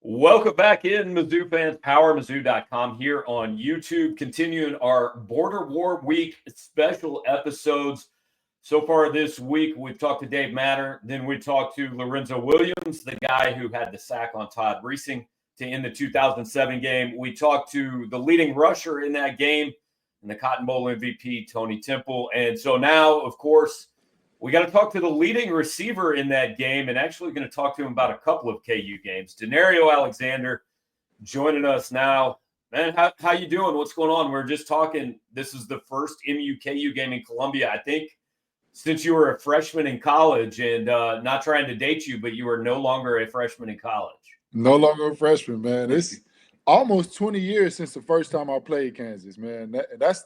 Welcome back in, Mizzou fans. PowerMizzou.com here on YouTube, continuing our Border War Week special episodes. So far this week, we've talked to Dave Matter. Then we talked to Lorenzo Williams, the guy who had the sack on Todd Reesing to end the 2007 game. We talked to the leading rusher in that game and the Cotton Bowl MVP, Tony Temple. And so now, of course, we got to talk to the leading receiver in that game, and actually going to talk to him about a couple of KU games. Danario Alexander joining us now. Man, how you doing? What's going on? We're just talking. This is the first MU-KU game in Columbia, I think, since you were a freshman in college, and not trying to date you, but you are no longer a freshman in college. No longer a freshman, man. It's almost 20 years since the first time I played Kansas, man. That's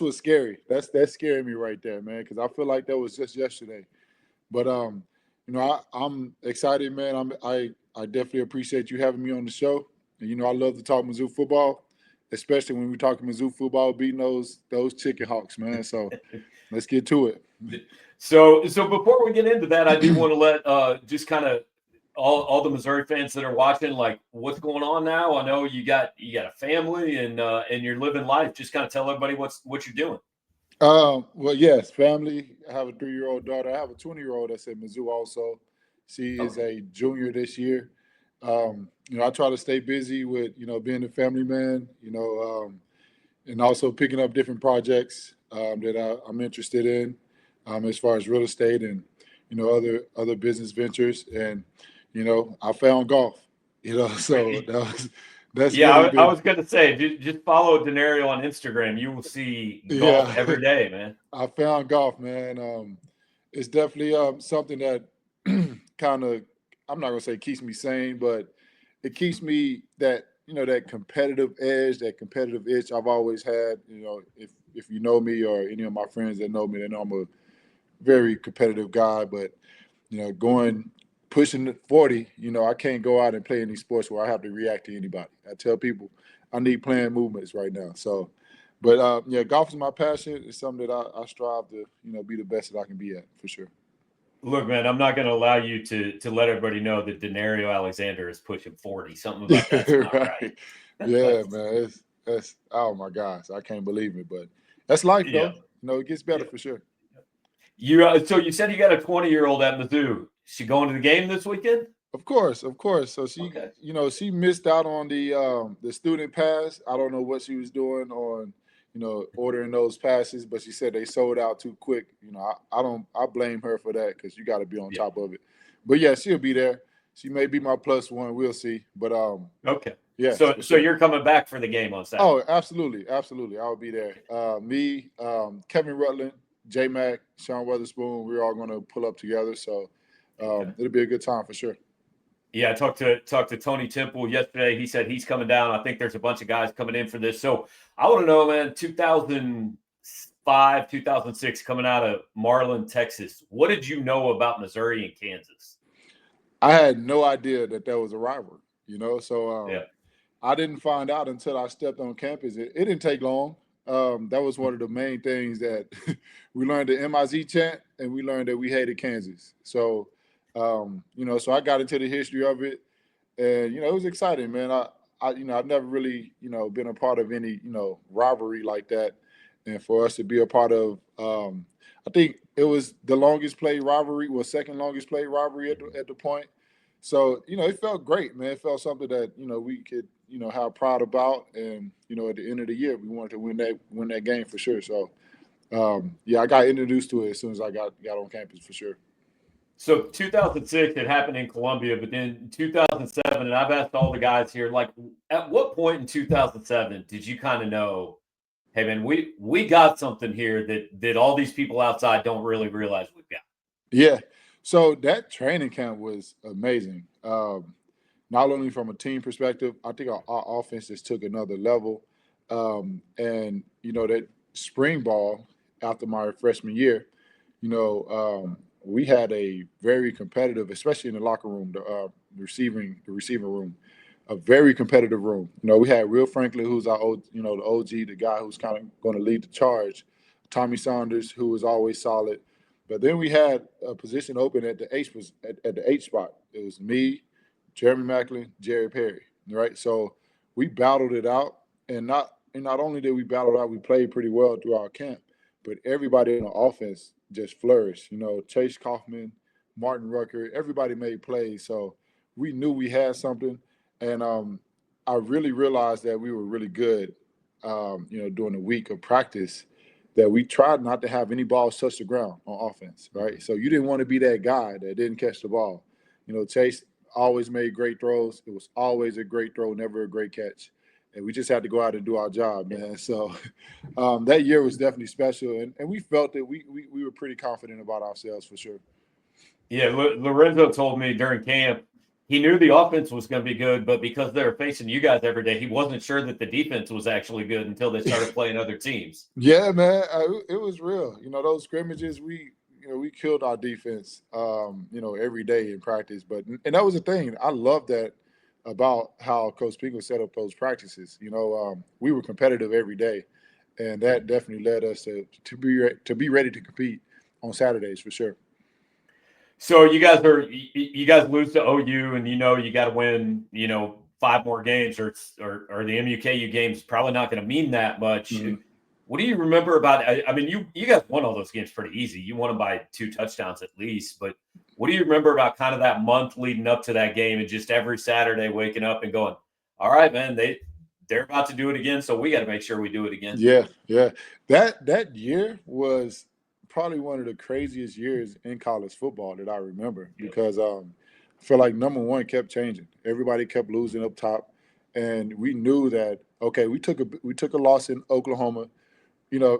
what's scary. That's scaring me right there, man, because I feel like that was just yesterday. But I'm excited, man. I definitely appreciate you having me on the show. And I love to talk Mizzou football, especially when we talk Mizzou football, beating those Chicken Hawks, man. So let's get to it. So before we get into that, I do want to let just kind of all the Missouri fans that are watching, like, what's going on now? I know you got a family and you're living life. Just kind of tell everybody what you're doing. Well, yes, family. I have a 3-year-old daughter. I have a 20-year-old that's at Mizzou also. She is a junior this year. I try to stay busy with, being a family man, and also picking up different projects that I'm interested in as far as real estate and, other business ventures. And, I found golf, so that's yeah. really I was going to say, just follow Danario on Instagram. You will see golf every day, man. I found golf, man. It's definitely something that kind of, I'm not going to say keeps me sane, but it keeps me that competitive edge, that competitive itch I've always had. If you know me or any of my friends that know me, they know I'm a very competitive guy. But pushing 40, I can't go out and play any sports where I have to react to anybody. I tell people I need playing movements right now. So, but golf is my passion. It's something that I strive to, be the best that I can be at, for sure. Look, man, I'm not going to allow you to let everybody know that Danario Alexander is pushing 40. Something about that's not right. Yeah, man. That's oh my gosh, I can't believe it, but that's life, though. It gets better for sure. So you said you got a 20-year-old at Mizzou. She going to the game this weekend? Of course. So she, she missed out on the student pass. I don't know what she was doing on, ordering those passes, but she said they sold out too quick. I blame her for that because you got to be on top of it. But yeah, she'll be there. She may be my plus one. We'll see. But okay. Yeah. So you're coming back for the game on Saturday? Oh, absolutely. I'll be there. Me, Kevin Rutland, J Mac, Sean Weatherspoon, we're all going to pull up together. So it'll be a good time for sure. Yeah, I talked to Tony Temple yesterday. He said he's coming down. I think there's a bunch of guys coming in for this. So I want to know, man, 2005, 2006, coming out of Marlin, Texas. What did you know about Missouri and Kansas? I had no idea that was a rivalry, So I didn't find out until I stepped on campus. It didn't take long. That was one of the main things that we learned the MIZ chant, and we learned that we hated Kansas. So so I got into the history of it, and it was exciting, man. I've never really been a part of any rivalry like that, and for us to be a part of, I think it was the longest played rivalry, second longest played rivalry at the point. So it felt great, man. It felt something that we could have pride about, and at the end of the year we wanted to win that game for sure. So I got introduced to it as soon as I got on campus for sure. So 2006, it happened in Columbia, but then 2007, and I've asked all the guys here, like, at what point in 2007 did you kind of know, hey, man, we got something here that all these people outside don't really realize we've got? Yeah. So that training camp was amazing. Not only from a team perspective, I think our offense just took another level. And, that spring ball after my freshman year, we had a very competitive, especially in the locker room, the receiving room, a very competitive room. We had Will Franklin, who's our the OG, the guy who's kind of going to lead the charge. Tommy Saunders, who was always solid. But then we had a position open at the H spot. It was me, Jeremy Macklin, Jerry Perry, right? So we battled it out, and not only did we battle it out, we played pretty well throughout camp, but everybody on the offense just flourished. Chase Kaufman, Martin Rucker, everybody made plays. So we knew we had something, and I really realized that we were really good. During the week of practice, that we tried not to have any balls touch the ground on offense, right? So you didn't want to be that guy that didn't catch the ball. Chase always made great throws. It was always a great throw, never a great catch. And we just had to go out and do our job, man. So that year was definitely special. And we felt that we were pretty confident about ourselves for sure. Yeah, Lorenzo told me during camp he knew the offense was going to be good, but because they were facing you guys every day, he wasn't sure that the defense was actually good until they started playing other teams. Yeah, man, it was real. Those scrimmages, we killed our defense, every day in practice. And that was the thing. I love that about how Coach Pingle set up those practices. We were competitive every day, and that definitely led us to be ready to compete on Saturdays for sure. So you guys lose to OU, and you got to win 5 more games, or the MUKU game's probably not going to mean that much. Mhm. What do you remember about? I mean, you guys won all those games pretty easy. You won them by 2 touchdowns at least. But what do you remember about kind of that month leading up to that game, and just every Saturday waking up and going, "All right, man, they're about to do it again, so we got to make sure we do it again." Yeah, yeah. That year was probably one of the craziest years in college football that I remember because I feel like number one kept changing. Everybody kept losing up top, and we knew that okay, we took a loss in Oklahoma.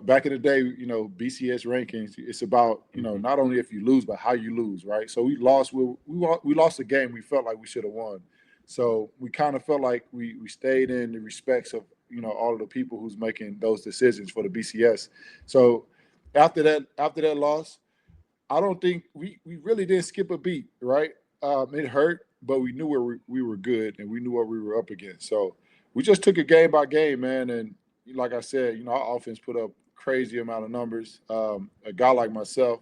Back in the day, BCS rankings, it's about Mhm. not only if you lose but how you lose, right? So we lost. We lost a game we felt like we should have won. So we kind of felt like we stayed in the respects of all of the people who's making those decisions for the BCS. So after that loss, I don't think we really didn't skip a beat, right? It hurt, but we knew where we were good and we knew what we were up against. So we just took it game by game, man. And like I said, our offense put up crazy amount of numbers. A guy like myself,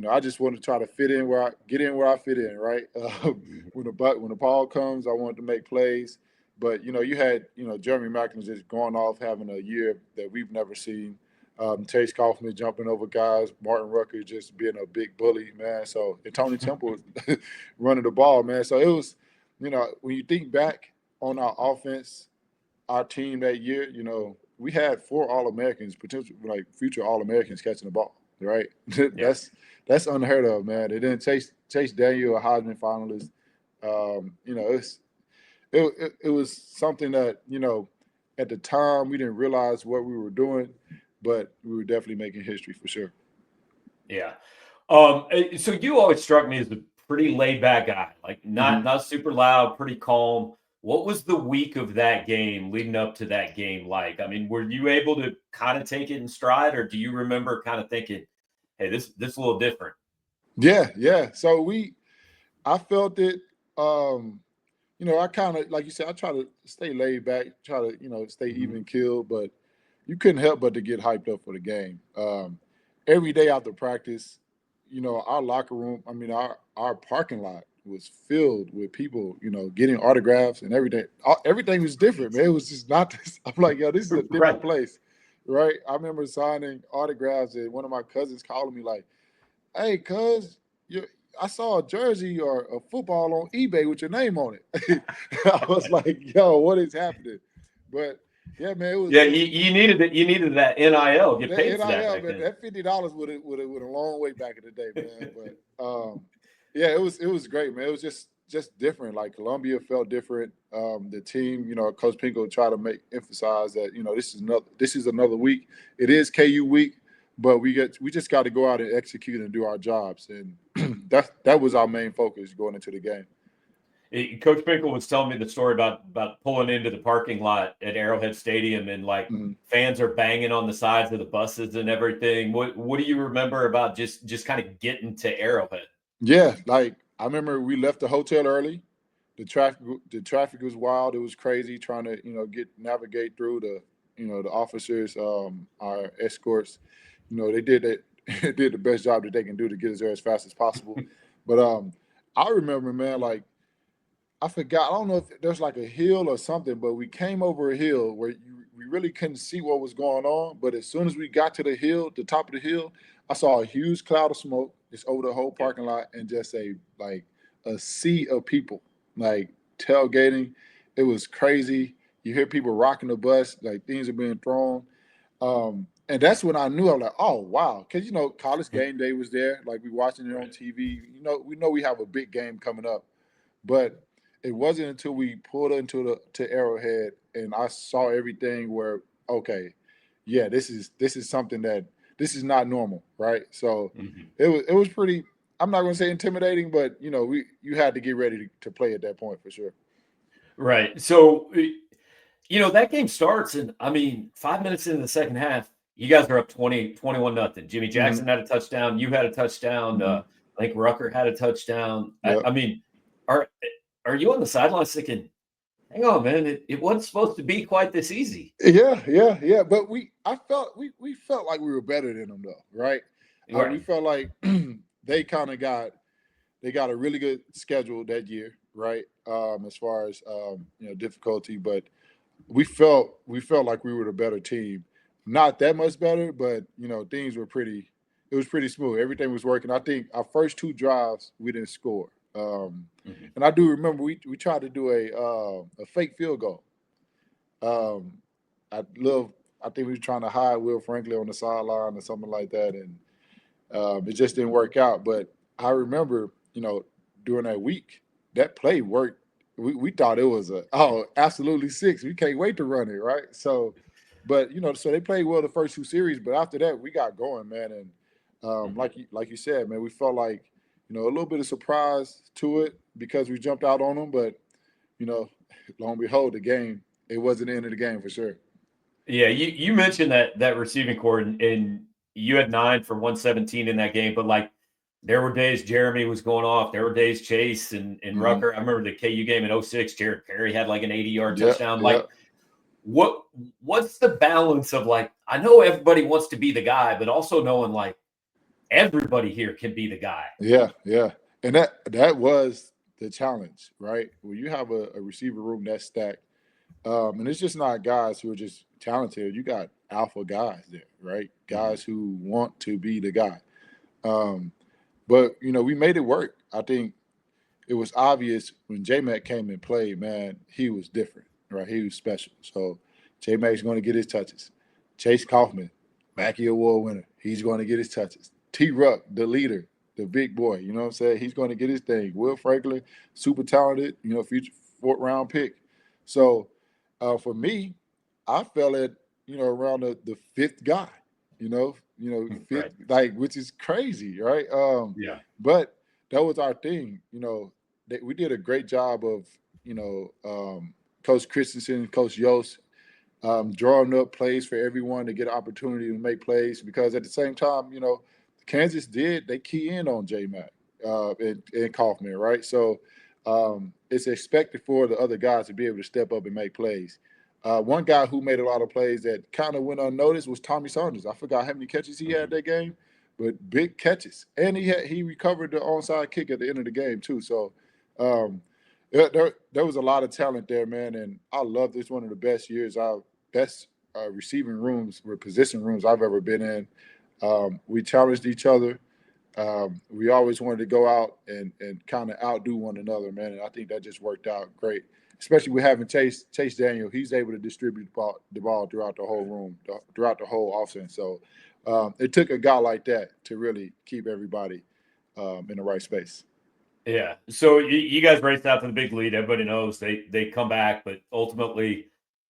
I just want to try to get in where I fit in, right? When the ball comes, I wanted to make plays. But you had Jeremy Macklin just going off having a year that we've never seen. Chase Kaufman jumping over guys, Martin Rucker just being a big bully, man. So and Tony Temple running the ball, man. So it was, when you think back on our offense, our team that year, we had 4 All-Americans, potential like future All-Americans catching the ball, right? Yeah. that's unheard of, man. They didn't Chase Daniel, a Heisman finalist. It was something that at the time we didn't realize what we were doing, but we were definitely making history for sure. Yeah. So you always struck me as a pretty laid back guy, like Mm-hmm. not super loud, pretty calm. What was the week of that game leading up to that game like? I mean, were you able to kind of take it in stride, or do you remember kind of thinking, "Hey, this is a little different"? Yeah, yeah. So I felt it. Um, I kind of, like you said, I try to stay laid back, try to, stay Mhm. even killed, but you couldn't help but to get hyped up for the game. Every day after practice, our locker room, I mean, our parking lot was filled with people, getting autographs and everything. Everything was different, man. It was just not this. I'm like, yo, this is a different Right. place, right? I remember signing autographs and one of my cousins calling me like, hey, cuz, I saw a jersey or a football on eBay with your name on it. I was like, yo, what is happening? But yeah, man, it was Yeah, it was you needed that NIL. Get that paid for that NIL, back man, then. that $50 would a long way back in the day, man. But yeah, it was great, man. It was just different. Like Columbia felt different. The team, Coach Pinko tried to emphasize that this is another week. It is KU week, but we just got to go out and execute and do our jobs, and that was our main focus going into the game. Coach Pinkle was telling me the story about pulling into the parking lot at Arrowhead Stadium, and like Mhm. fans are banging on the sides of the buses and everything. What do you remember about just kind of getting to Arrowhead? Yeah, like I remember we left the hotel early. The traffic was wild. It was crazy trying to navigate through the officers, our escorts. They did that did the best job that they can do to get us there as fast as possible. But I remember, man, like I forgot. I don't know if there's like a hill or something, but we came over a hill where we really couldn't see what was going on. But as soon as we got to the hill, the top of the hill, I saw a huge cloud of smoke just over the whole parking lot and just a sea of people like tailgating. It was crazy. You hear people rocking the bus, like things are being thrown. And that's when I knew. I was like, oh wow, because college game day was there. Like we watching it on TV. We know we have a big game coming up, but it wasn't until we pulled into to Arrowhead and I saw everything where okay, yeah, this is something that this is not normal, right? So it was pretty. I'm not going to say intimidating, but you had to get ready to play at that point for sure. Right. So that game starts, and I mean, 5 minutes into the second half, you guys are up 21-0. Jimmy Jackson had a touchdown. You had a touchdown. I think Rucker had a touchdown. Yep. I mean, are you on the sidelines thinking, hang on, man, it wasn't supposed to be quite this easy? Yeah. But I felt we felt like we were better than them though, right? We felt like they kind of got a really good schedule that year, right? As far as difficulty, but we felt like we were the better team. Not that much better, but things were pretty. It was pretty smooth. Everything was working. I think our first two drives we didn't score, and I do remember we tried to do a fake field goal. Um, I think we were trying to hide Will Franklin on the sideline or something like that, and it just didn't work out. But I remember, during that week, that play worked. We thought it was absolutely six. We can't wait to run it, right? So, but so they played well the first two series, but after that we got going, man. And like you said, man, we felt like a little bit of surprise to it because we jumped out on them, but lo and behold, it wasn't the end of the game for sure. Yeah, you mentioned that receiving core, and you had 9 for 117 in that game, but like there were days Jeremy was going off. There were days Chase and Rucker. I remember the KU game in 06, Jared Perry had like an 80-yard touchdown. Like what's the balance of like, I know everybody wants to be the guy, but also knowing like everybody here can be the guy. Yeah. And that was the challenge, right? When you have a receiver room that's stacked, and it's just not guys who are just talented. You got alpha guys there, right? Guys who want to be the guy. But we made it work. I think it was obvious when J-Mac came and played, man, he was different, right? He was special. So J-Mac's going to get his touches. Chase Kaufman, Mackey Award winner, he's going to get his touches. T-Ruck, the leader, the big boy, you know what I'm saying? He's going to get his thing. Will Franklin, super talented, future fourth-round pick. So for me, I fell at around the fifth guy, fifth, like, which is crazy, right? But that was our thing, we did a great job of Coach Christensen, Coach Yost, drawing up plays for everyone to get an opportunity to make plays because at the same time, Kansas they key in on J-Mac and Kaufman, right? So it's expected for the other guys to be able to step up and make plays. One guy who made a lot of plays that kind of went unnoticed was Tommy Saunders. I forgot how many catches he had that game, but big catches. And he recovered the onside kick at the end of the game too. So there was a lot of talent there, man. And I love this. One of the best years, our best receiving rooms or position rooms I've ever been in. We challenged each other. We always wanted to go out and kind of outdo one another, man. And I think that just worked out great. Especially with having Chase Daniel, he's able to distribute the ball throughout the whole room, throughout the whole offense. So it took a guy like that to really keep everybody in the right space. Yeah. So you guys raced out to the big lead. Everybody knows they come back, but ultimately,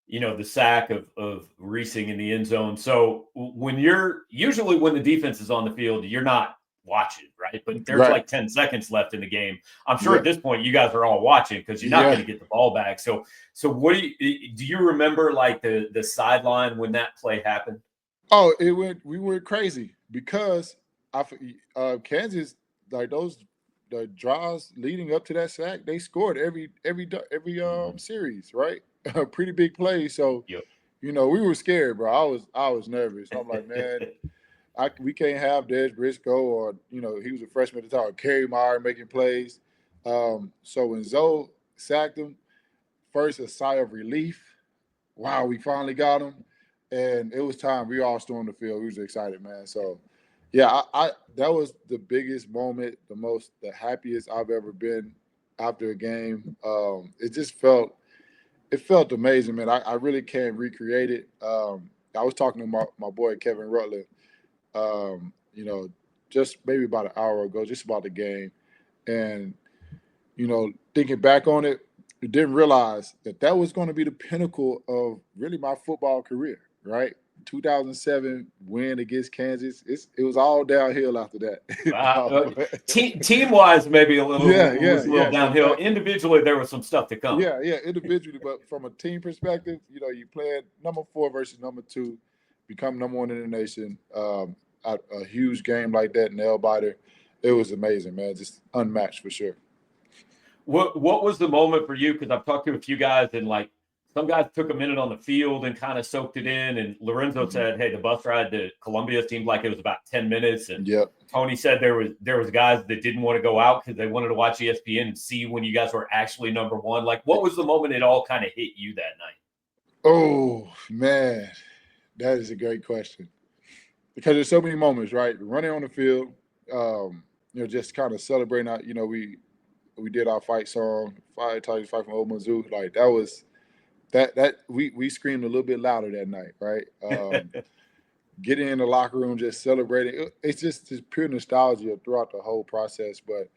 the sack of Reesing in the end zone. So when the defense is on the field, you're not watching, right? But there's like 10 seconds left in the game. I'm sure at this point you guys are all watching because you're not going to get the ball back. So what do you remember like the sideline when that play happened? Oh, we went crazy because Kansas, like the drives leading up to that sack, they scored every series, right? A pretty big play. So we were scared, bro. I was nervous. I'm like, man, we can't have Dez Briscoe or he was a freshman at the time, Kerry Meyer making plays. So when Zoe sacked him. First, a sigh of relief. Wow, we finally got him. And it was time. We all stormed the field. We was excited, man. So, yeah, I that was the biggest moment, the happiest I've ever been after a game. It felt amazing, man. I really can't recreate it. I was talking to my boy Kevin Rutland, just maybe about an hour ago, just about the game. And, thinking back on it, I didn't realize that was going to be the pinnacle of really my football career, right? 2007 win against Kansas. It was all downhill after that. Team wise, maybe a little downhill. Exactly. Individually, there was some stuff to come. Yeah, individually, but from a team perspective, you played number 4 versus number 2, become number 1 in the nation. A huge game like that, nail biter. It was amazing, man. Just unmatched for sure. What was the moment for you? Because I've talked to a few guys, and like some guys took a minute on the field and kind of soaked it in. And Lorenzo said, "Hey, the bus ride to Columbia seemed like it was about 10 minutes." And Tony said there was guys that didn't want to go out because they wanted to watch ESPN and see when you guys were actually number 1. Like, what was the moment it all kind of hit you that night? Oh man, that is a great question. Because there's so many moments, right? Running on the field, just kind of celebrating out. We did our fight song, Fight Tigers Fight from Old Mizzou. Like that was that we screamed a little bit louder that night, right? Getting in the locker room, just celebrating. It's just pure nostalgia throughout the whole process. But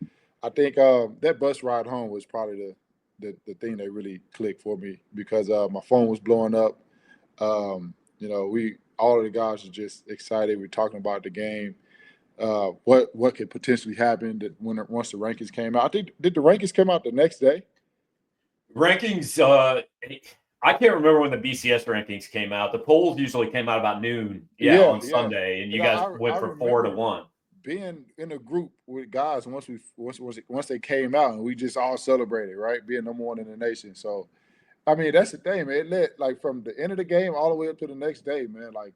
I think that bus ride home was probably the thing that really clicked for me because my phone was blowing up. All of the guys were just excited. We're talking about the game. What could potentially happen once the rankings came out. I think did the rankings come out the next day? Rankings, I can't remember when the BCS rankings came out. The polls usually came out about noon, on Sunday, and you guys went from 4 to 1. Being in a group with guys once they came out, and we just all celebrated, right? Being number 1 in the nation. So, I mean, that's the thing, man. It led like from the end of the game all the way up to the next day, man. Like,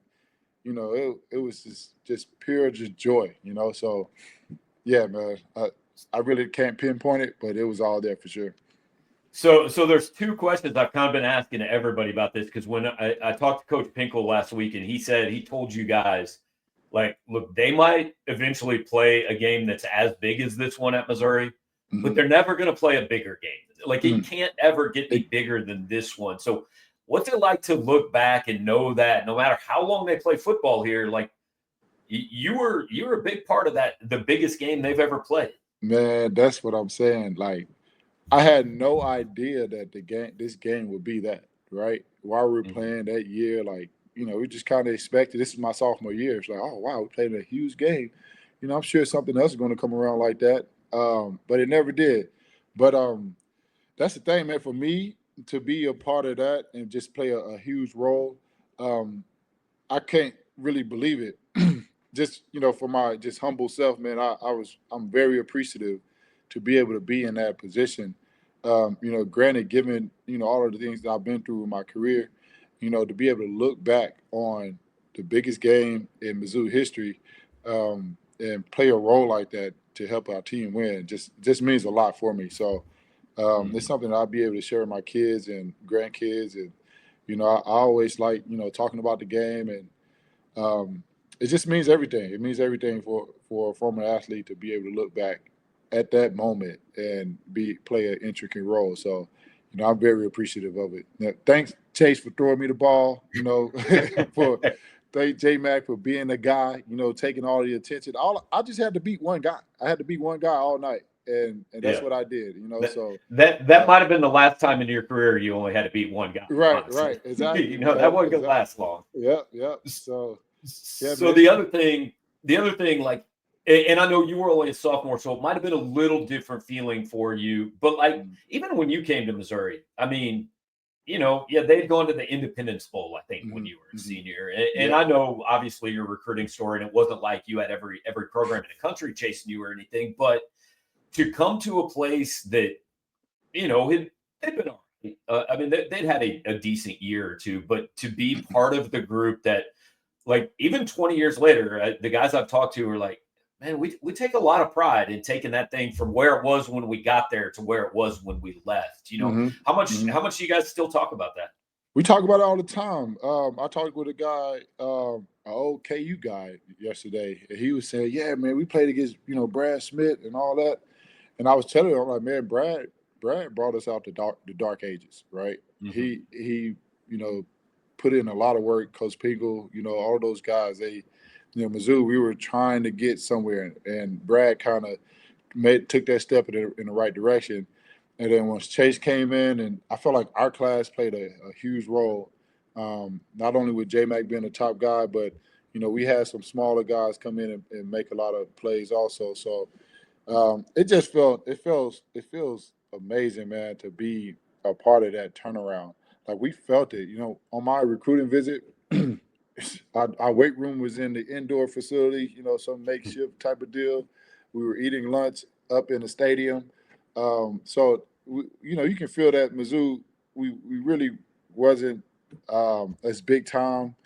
it was just pure joy, So, yeah, man. I really can't pinpoint it, but it was all there for sure. So there's 2 questions I've kind of been asking to everybody about this because when I talked to Coach Pinkel last week, and he said he told you guys, like, look, they might eventually play a game that's as big as this one at Missouri, but they're never going to play a bigger game. Like, it can't ever get any bigger than this one. So what's it like to look back and know that no matter how long they play football here, like you were a big part of that, the biggest game they've ever played? Man, that's what I'm saying. Like, I had no idea that this game would be that, right? While we were playing that year, like, we just kind of expected. This is my sophomore year. It's like, oh wow, we played a huge game. I'm sure something else is going to come around like that. But it never did. But that's the thing, man. For me to be a part of that and just play a huge role, I can't really believe it. Just for my just humble self, man. I'm very appreciative to be able to be in that position. Granted, given all of the things that I've been through in my career, to be able to look back on the biggest game in Mizzou history and play a role like that to help our team win just means a lot for me. So it's something that I'll be able to share with my kids and grandkids, and I always like talking about the game, and it just means everything. It means everything for a former athlete to be able to look back at that moment and play an intricate role. So, I'm very appreciative of it. Now, thanks, Chase, for throwing me the ball. Thank J-Mac for being the guy. Taking all the attention. I just had to beat one guy. I had to beat one guy all night, and that's what I did. That might have been the last time in your career you only had to beat one guy. Right, exactly. That wasn't gonna last long. Yep. So, the other thing, like, and I know you were only a sophomore, so it might have been a little different feeling for you. But like, even when you came to Missouri, I mean, they'd gone to the Independence Bowl, I think, when you were a senior. And I know, obviously, your recruiting story, and it wasn't like you had every program in the country chasing you or anything. But to come to a place that, had been all right. I mean, they'd had a decent year or two, but to be part of the group that, like, even 20 years later, the guys I've talked to are like, man, we take a lot of pride in taking that thing from where it was when we got there to where it was when we left. How much do you guys still talk about that? We talk about it all the time. I talked with a guy, an old KU guy yesterday, and he was saying, "Yeah, man, we played against Brad Smith and all that." And I was telling him, I'm like, "Man, Brad brought us out the dark ages, right? Mm-hmm. He put in a lot of work. Coach Pingle, all those guys. They, Mizzou. We were trying to get somewhere, and Brad kind of took that step in the right direction. And then once Chase came in, and I felt like our class played a huge role, not only with J Mac being the top guy, but we had some smaller guys come in and make a lot of plays also. So it feels amazing, man, to be a part of that turnaround. Like we felt it, on my recruiting visit. Our weight room was in the indoor facility, some makeshift type of deal. We were eating lunch up in the stadium. So, you can feel that Mizzou, we really wasn't as big time.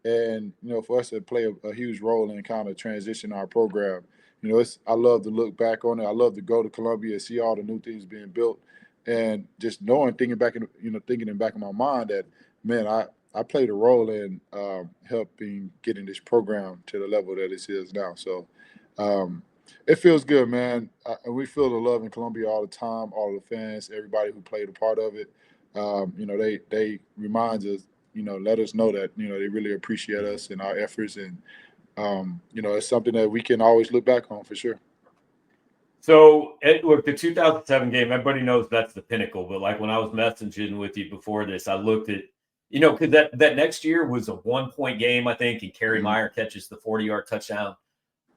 And, for us to play a huge role in kind of transition our program, I love to look back on it. I love to go to Columbia and see all the new things being built. And just thinking in the back of my mind that, man, I played a role in helping getting this program to the level that it is now. So it feels good, man. And we feel the love in Columbia all the time, all the fans, everybody who played a part of it. They remind us, let us know that, they really appreciate us and our efforts. And, it's something that we can always look back on for sure. So, look, the 2007 game, everybody knows that's the pinnacle. But like when I was messaging with you before this, I looked at, because that next year was a 1-point game, I think, and Kerry Meyer catches the 40-yard touchdown.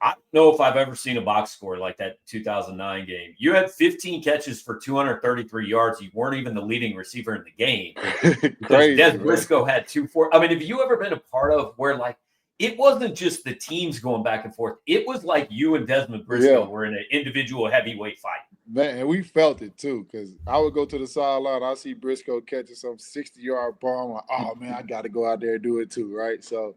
I don't know if I've ever seen a box score like that 2009 game. You had 15 catches for 233 yards. You weren't even the leading receiver in the game. Crazy, Des Briscoe had 2-4. I mean, have you ever been a part of where, like, it wasn't just the teams going back and forth. It was like you and Desmond Briscoe were in an individual heavyweight fight. Man, and we felt it too, because I would go to the sideline, I see Briscoe catching some 60-yard ball. I'm like, oh man, I got to go out there and do it too, right? So,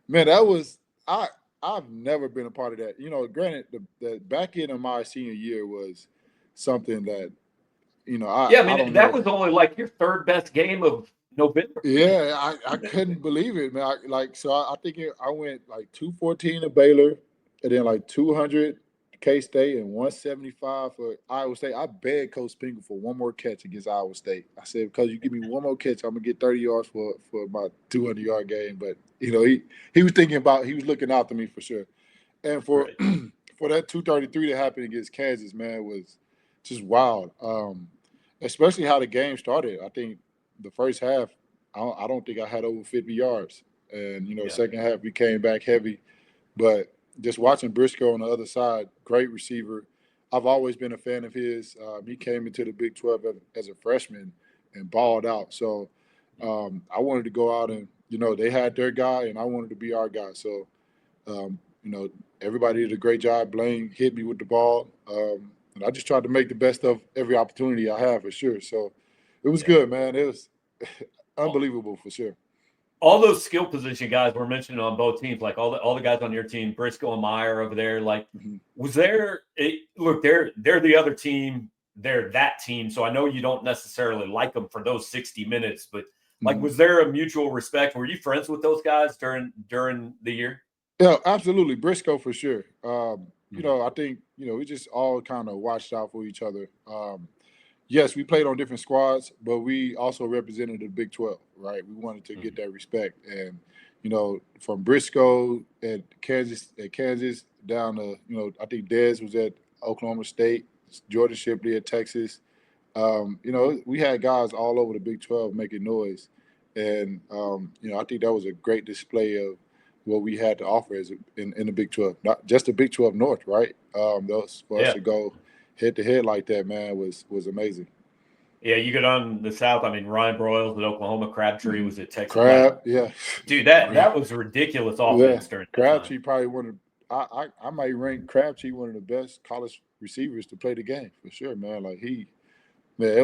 man, I've never been a part of that. Granted, the back end of my senior year was something that, I don't that know. was only like your third best game of November. Yeah, I couldn't believe it, man. I think I went like 214 to Baylor, and then like 200 K-State and 175 for Iowa State. I begged Coach Pingle for one more catch against Iowa State. I said, because you give me one more catch, I'm gonna get 30 yards for my 200-yard game. But he was looking out to me for sure. And for for that 233 to happen against Kansas, man, was just wild. Especially how the game started. I think the first half, I don't think I had over 50 yards. And, second half, we came back heavy. But just watching Briscoe on the other side, great receiver. I've always been a fan of his. He came into the Big 12 as a freshman and balled out. So I wanted to go out and, they had their guy, and I wanted to be our guy. So, everybody did a great job. Blaine hit me with the ball. And I just tried to make the best of every opportunity I have for sure. So it was good, man. It was unbelievable for sure. All those skill position guys were mentioned on both teams, like all the guys on your team, Briscoe and Meyer over there. Like, was there? Look, they're the other team. They're that team. So I know you don't necessarily like them for those 60 minutes, but like, was there a mutual respect? Were you friends with those guys during the year? Yeah, absolutely. Briscoe for sure. I think we just all kind of watched out for each other. Yes, we played on different squads, but we also represented the Big 12, right? We wanted to get that respect. And, from Briscoe at Kansas down to, I think Dez was at Oklahoma State, Jordan Shipley at Texas. We had guys all over the Big 12 making noise. And, I think that was a great display of what we had to offer in the Big 12, not just the Big 12 North, right? Those for us to go head to head like that, man, was amazing. Yeah, you go down the South. I mean, Ryan Broyles at Oklahoma, Crabtree was at Texas. Yeah, dude, that was a ridiculous offense during that Crabtree time. probably one of I might rank Crabtree one of the best college receivers to play the game for sure, man. Like it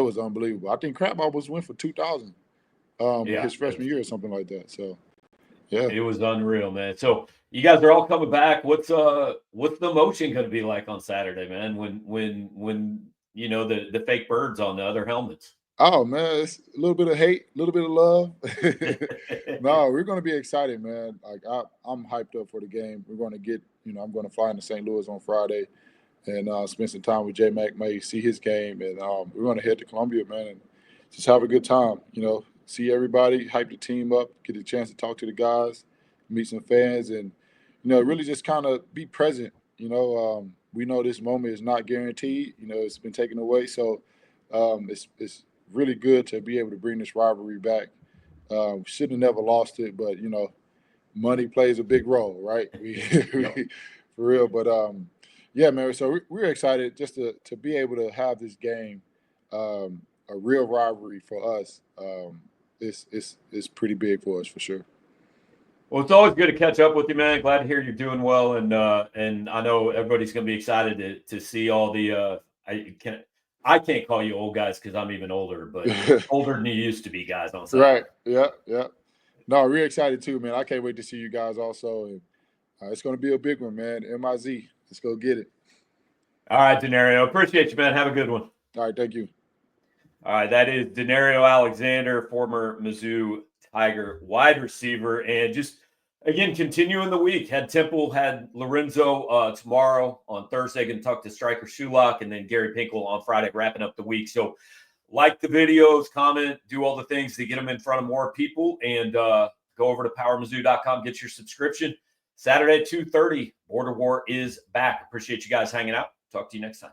was unbelievable. I think Crab almost went for 2,000 his freshman year or something like that. So. Yeah, it was unreal, man. So You guys are all coming back. What's the emotion going to be like on Saturday, man? When you know the fake birds on the other helmets. Oh man, it's a little bit of hate, a little bit of love. No, we're going to be excited, man. Like I'm hyped up for the game. We're going to get, I'm going to fly into St. Louis on Friday and spend some time with J Mac May, see his game, and we're going to head to Columbia, man, and just have a good time. See everybody, hype the team up, get a chance to talk to the guys, meet some fans, and really just kind of be present. We know this moment is not guaranteed. It's been taken away, so it's really good to be able to bring this rivalry back. Should have never lost it, but money plays a big role, right? For real. But yeah, man. So we're excited just to be able to have this game, a real rivalry for us. It's pretty big for us for sure. Well, it's always good to catch up with you, man. Glad to hear you're doing well, and I know everybody's going to be excited to see all the. I can't call you old guys because I'm even older, but older than you used to be, guys on Saturday. Right? Yeah. No, we're excited too, man. I can't wait to see you guys also, and it's going to be a big one, man. MIZ, let's go get it. All right, Danario. Appreciate you, man. Have a good one. All right, thank you. All right, that is Danario Alexander, former Mizzou Tiger wide receiver, and just again continuing the week. Had Temple, had Lorenzo tomorrow on Thursday, going to talk to Striker Shulock, and then Gary Pinkel on Friday, wrapping up the week. So, like the videos, comment, do all the things to get them in front of more people, and go over to powermizzou.com, get your subscription. Saturday 2:30, Border War is back. Appreciate you guys hanging out. Talk to you next time.